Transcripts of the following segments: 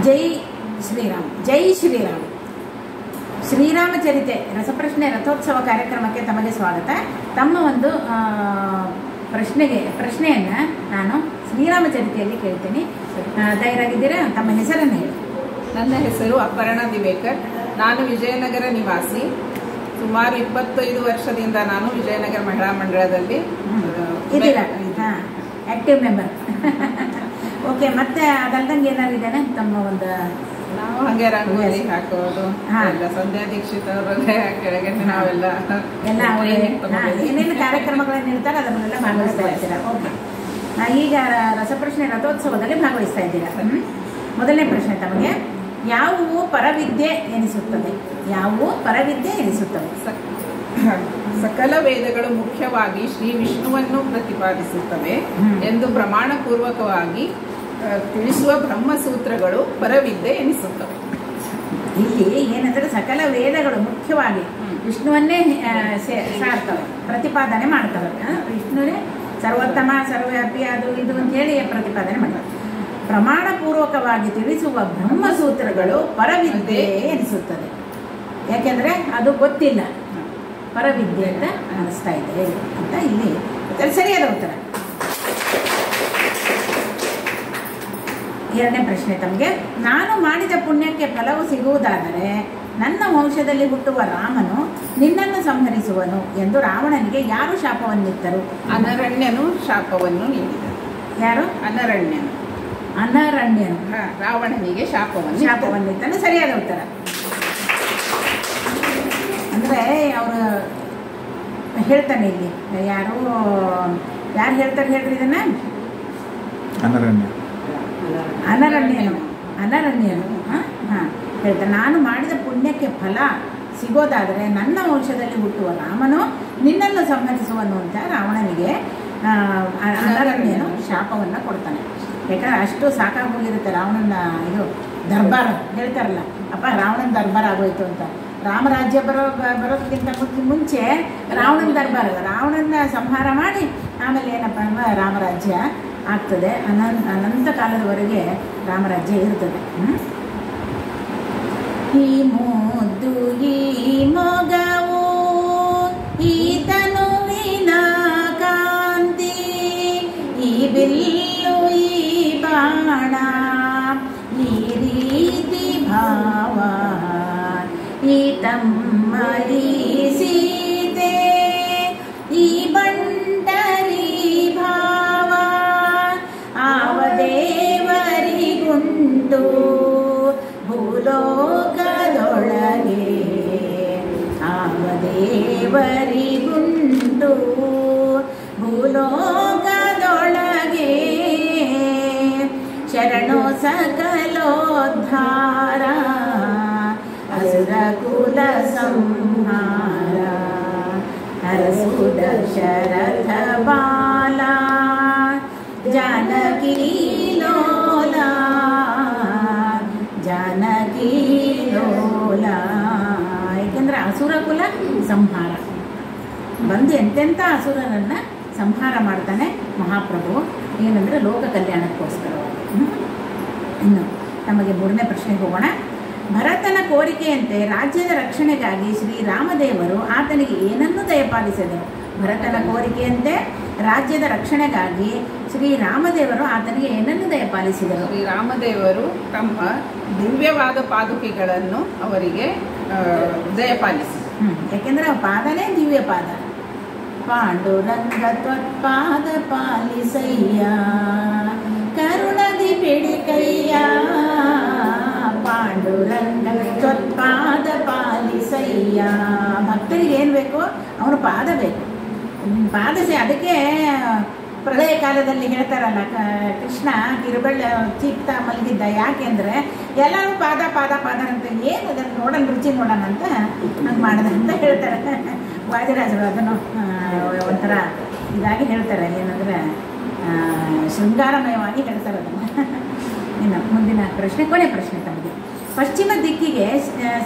ಜೈ ಶ್ರೀರಾಮ್. ಜೈ ಶ್ರೀರಾಮ್. ಶ್ರೀರಾಮಚರಿತೆ ರಸಪ್ರಶ್ನೆ ರಥೋತ್ಸವ ಕಾರ್ಯಕ್ರಮಕ್ಕೆ ತಮಗೆ ಸ್ವಾಗತ. ತಮ್ಮ ಒಂದು ಪ್ರಶ್ನೆಯನ್ನು ನಾನು ಶ್ರೀರಾಮಚರಿತೆಯಲ್ಲಿ ಕೇಳ್ತೀನಿ. ತಯಾರಾಗಿದ್ದೀರಾ? ತಮ್ಮ ಹೆಸರನ್ನು ಹೇಳಿ. ನನ್ನ ಹೆಸರು ಅಪರ್ಣಾ ದಿವೇಕರ್. ನಾನು ವಿಜಯನಗರ ನಿವಾಸಿ. ಸುಮಾರು 25 ವರ್ಷದಿಂದ ನಾನು ವಿಜಯನಗರ ಮಹಿಳಾ ಮಂಡಳದಲ್ಲಿ ಇದ್ದೀರಾ? Active member. ಓಕೆ. ಮತ್ತೆ ಅದಲ್ದಂಗೆ ಏನಾಗಿದ್ದೇನೆ ತಮ್ಮ ಒಂದು ನಾವು ಹಾಗೆ ರಂಗೋಲಿ ಹಾಕೋದು ಎಲ್ಲ ಸಂಧ್ಯಾ ದೀಕ್ಷಿತ್ ಅವರಲ್ಲೇ ಕೆಳಗೆ ನಾವೆಲ್ಲ ಏನೇನು ಕಾರ್ಯಕ್ರಮಗಳನ್ನು ಇರ್ತಾರೆ ಅದನ್ನೆಲ್ಲ ಭಾಗವಹಿಸ್ತಾ ಇರ್ತೀರಾ. ಓಕೆ. ಈಗ ರಸಪ್ರಶ್ನೆ ರಥೋತ್ಸವದಲ್ಲಿ ಭಾಗವಹಿಸ್ತಾ ಇದ್ದೀರಾ. ಮೊದಲನೇ ಪ್ರಶ್ನೆ ತಮಗೆ, ಯಾವುವು ಪರವಿದ್ಯೆ ಎನಿಸುತ್ತದೆ? ಯಾವುವು ಪರವಿದ್ಯೆ ಎನಿಸುತ್ತದೆ? ಸಕಲ ವೇದಗಳು ಮುಖ್ಯವಾಗಿ ಶ್ರೀ ವಿಷ್ಣುವನ್ನು ಪ್ರತಿಪಾದಿಸುತ್ತವೆ ಎಂದು ಪ್ರಮಾಣಪೂರ್ವಕವಾಗಿ ತಿಳಿಸುವ ಬ್ರಹ್ಮಸೂತ್ರಗಳು ಪರವಿದ್ಯೆ ಎನಿಸುತ್ತವೆ. ಇಲ್ಲಿ ಏನಂದ್ರೆ ಸಕಲ ವೇದಗಳು ಮುಖ್ಯವಾಗಿ ವಿಷ್ಣುವನ್ನೇ ಸಾರ್ತವೆ, ಪ್ರತಿಪಾದನೆ ಮಾಡ್ತವೆ. ವಿಷ್ಣುವೇ ಸರ್ವೋತ್ತಮ ಸರ್ವವ್ಯಾಪಿ ಅದು ಇದು ಅಂತ ಹೇಳಿ ಪ್ರತಿಪಾದನೆ ಮಾಡ್ತಾರೆ. ಪ್ರಮಾಣಪೂರ್ವಕವಾಗಿ ತಿಳಿಸುವ ಬ್ರಹ್ಮಸೂತ್ರಗಳು ಪರವಿದ್ಯೆ ಎನಿಸುತ್ತದೆ. ಯಾಕೆಂದ್ರೆ ಅದು ಗೊತ್ತಿಲ್ಲ, ಪರವಿದ್ಯೆ ಅಂತ ಅನಿಸ್ತಾ ಇದೆ ಅಂತ ಇಲ್ಲಿ ಸರಿಯಾದ ಉತ್ತರ. ಎರಡನೇ ಪ್ರಶ್ನೆ ತಮಗೆ, ನಾನು ಮಾಡಿದ ಪುಣ್ಯಕ್ಕೆ ಫಲವು ಸಿಗುವುದಾದರೆ ನನ್ನ ವಂಶದಲ್ಲಿ ಹುಟ್ಟುವ ರಾಮನು ನಿನ್ನನ್ನು ಸಂಹರಿಸುವನು ಎಂದು ರಾವಣನಿಗೆ ಯಾರು ಶಾಪವನ್ನಿತ್ತರು? ಅನರಣ್ಯನು ಶಾಪವನ್ನು ನೀಡಿದರು. ಯಾರು? ಅನರಣ್ಯನು. ಅನರಣ್ಯನು ರಾವಣನಿಗೆ ಶಾಪವನ್ನಿತ್ತನು. ಸರಿಯಾದ ಉತ್ತರ. ಅಂದ್ರೆ ಅವರು ಹೇಳ್ತಾನೆ ಇಲ್ಲಿ, ಯಾರು ಹೇಳ್ತಾರೆ ಹೇಳ್ರಿ ಇದನ್ನ? ಅನರಣ್ಯನು ಹೇಳ್ತಾರೆ, ನಾನು ಮಾಡಿದ ಪುಣ್ಯಕ್ಕೆ ಫಲ ಸಿಗೋದಾದರೆ ನನ್ನ ವಂಶದಲ್ಲಿ ಹುಟ್ಟುವ ರಾಮನು ನಿನ್ನನ್ನು ಸಂಹರಿಸುವನು ಅಂತ ರಾವಣನಿಗೆ ಅನರಣ್ಯನು ಶಾಪವನ್ನು ಕೊಡ್ತಾನೆ. ಯಾಕಂದ್ರೆ ಅಷ್ಟು ಸಾಕಾಗೋಗಿರುತ್ತೆ ರಾವಣನ ಇದು ದರ್ಬಾರ್ ಹೇಳ್ತಾರಲ್ಲ, ಅಪ್ಪ ರಾವಣನ ದರ್ಬಾರ್ ಆಗೋಯ್ತು ಅಂತ. ರಾಮರಾಜ್ಯ ಬರೋದಕ್ಕಿಂತ ಮುಂಚೆ ರಾವಣನ ದರ್ಬಾರ್, ರಾವಣನ ಸಂಹಾರ ಮಾಡಿ ಆಮೇಲೆ ಏನಪ್ಪ ಅಂದ್ರೆ ರಾಮರಾಜ್ಯ ಆಗ್ತದೆ. ಅನಂತ ಕಾಲದವರೆಗೆ ರಾಮರಾಜ್ಯ ಇರ್ತದೆ. ಈ ಮುದ್ದು ಈ ಮೊಗವು ಈ ತನುವಿನ ಕಾಂತಿ, ಈ ಬಿಲ್ಲು ಈ ಬಾಣ ಈ ರೀತಿ ಭಾವ, ಈ ತಮ್ಮ ಈ ಸೀತೆ ಈ ಬಂಟರಿ ಭಾವ, ಆವ ದೇವರಿಗುಂಟು ಭೂಲೋಕದೊಳಗೆ, ಆವ ದೇವರಿಗುಂಟು ಭೂಲೋಕದೊಳಗೆ, ಶರಣೋ ಸಕಲೋದ್ಧಾರ ಅಸುರ ಕುಲ ಸಂಹಾರ, ಹರಸು ದಶರಥ ಬಾಲ ಜಾನಕಿ ಲೋಲ, ಜಾನಕಿ ಲೋಲ. ಯಾಕೆಂದ್ರೆ ಅಸುರ ಕುಲ ಸಂಹಾರ ಬಂದು ಎಂತೆಂಥ ಅಸುರನನ್ನ ಸಂಹಾರ ಮಾಡ್ತಾನೆ ಮಹಾಪ್ರಭು. ಏನಂದ್ರೆ ಲೋಕ ಕಲ್ಯಾಣಕ್ಕೋಸ್ಕರವಾಗಿ. ಇನ್ನು ನಮಗೆ ಮೂರನೇ ಪ್ರಶ್ನೆಗೆ ಹೋಗೋಣ. ಭರತನ ಕೋರಿಕೆಯಂತೆ ರಾಜ್ಯದ ರಕ್ಷಣೆಗಾಗಿ ಶ್ರೀರಾಮದೇವರು ಆತನಿಗೆ ಏನನ್ನು ದಯಪಾಲಿಸಿದರು? ಭರತನ ಕೋರಿಕೆಯಂತೆ ರಾಜ್ಯದ ರಕ್ಷಣೆಗಾಗಿ ಶ್ರೀರಾಮದೇವರು ಆತನಿಗೆ ಏನನ್ನು ದಯಪಾಲಿಸಿದರು? ಶ್ರೀರಾಮದೇವರು ತಮ್ಮ ದಿವ್ಯವಾದ ಪಾದುಕೆಗಳನ್ನು ಅವರಿಗೆ ದಯಪಾಲಿಸಿದರು. ಯಾಕೆಂದ್ರೆ ಪಾದನೇ ದಿವ್ಯ ಪಾದ. ಪಾಂಡುರಂಗ ತ್ವತ್ಪಾದ ಪಾಲಿಸಯ್ಯ, ಕರುಣದಿ ಪಿಡಿಕಯ್ಯ, ಪಾಂಡುರಂಗ ತ್ವತ್ಪಾದ ಪಾಲಿಸಯ್ಯ. ಭಕ್ತರಿಗೆ ಏನು ಬೇಕು? ಅವನು ಪಾದ ಬೇಕು. ಪಾದಸೆ ಅದಕ್ಕೆ ಪ್ರಳಯ ಕಾಲದಲ್ಲಿ ಹೇಳ್ತಾರಲ್ಲ, ಕೃಷ್ಣ ಕಿರುಬಳ್ಳ ಚಿತ್ತ ಮಲಗಿದ್ದ. ಯಾಕೆಂದ್ರೆ ಎಲ್ಲರೂ ಪಾದ ಪಾದ ಪಾದ ಅಂತ, ಏನು ಅದನ್ನು ನೋಡೋಣ ರುಚಿ ನೋಡೋಣ ಅಂತ ಹಂಗೆ ಮಾಡಿದ ಅಂತ ಹೇಳ್ತಾರೆ ವಾದಿರಾಜರು. ಅದನ್ನು ಒಂಥರ ಇದಾಗಿ ಹೇಳ್ತಾರೆ, ಏನಂದ್ರೆ ಶೃಂಗಾರಮಯವಾಗಿ ಹೇಳ್ತಾರೆ ಅದನ್ನು. ಇನ್ನು ಮುಂದಿನ ಪ್ರಶ್ನೆ, ಕೊನೆ ಪ್ರಶ್ನೆ ತಮಗೆ. ಪಶ್ಚಿಮ ದಿಕ್ಕಿಗೆ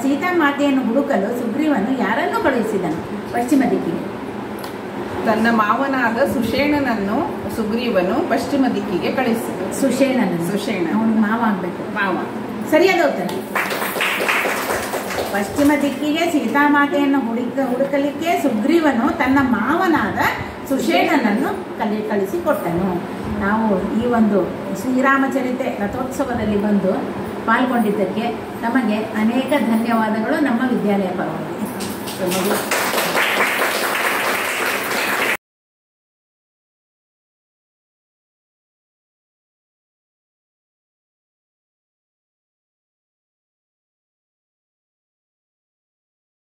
ಸೀತಾಮಾತೆಯನ್ನು ಹುಡುಕಲು ಸುಗ್ರೀವನು ಯಾರನ್ನು ಕಳುಹಿಸಿದನು? ಪಶ್ಚಿಮ ದಿಕ್ಕಿಗೆ ತನ್ನ ಮಾವನಾದ ಸುಷೇಣನನ್ನು ಸುಗ್ರೀವನು ಪಶ್ಚಿಮ ದಿಕ್ಕಿಗೆ ಕಳಿಸಿದ. ಸುಷೇಣ ಸುಷೇಣ ಅವನಿಗೆ ಮಾವ ಆಗ್ಬೇಕು. ಮಾವ ಸರಿಯಾದ ಉತ್ತರ. ಪಶ್ಚಿಮ ದಿಕ್ಕಿಗೆ ಸೀತಾಮಾತೆಯನ್ನು ಹುಡುಕಲಿಕ್ಕೆ ಸುಗ್ರೀವನು ತನ್ನ ಮಾವನಾದ ಸುಷೇಣನನ್ನು ಕಳಿಸಿಕೊಟ್ಟನು. ನಾವು ಈ ಒಂದು ಶ್ರೀರಾಮಚರಿತೆ ರಥೋತ್ಸವದಲ್ಲಿ ಬಂದು ಪಾಲ್ಗೊಂಡಿದ್ದಕ್ಕೆ ನಮಗೆ ಅನೇಕ ಧನ್ಯವಾದಗಳು ನಮ್ಮ ವಿದ್ಯಾಲಯ ಪರವಾಗಿ.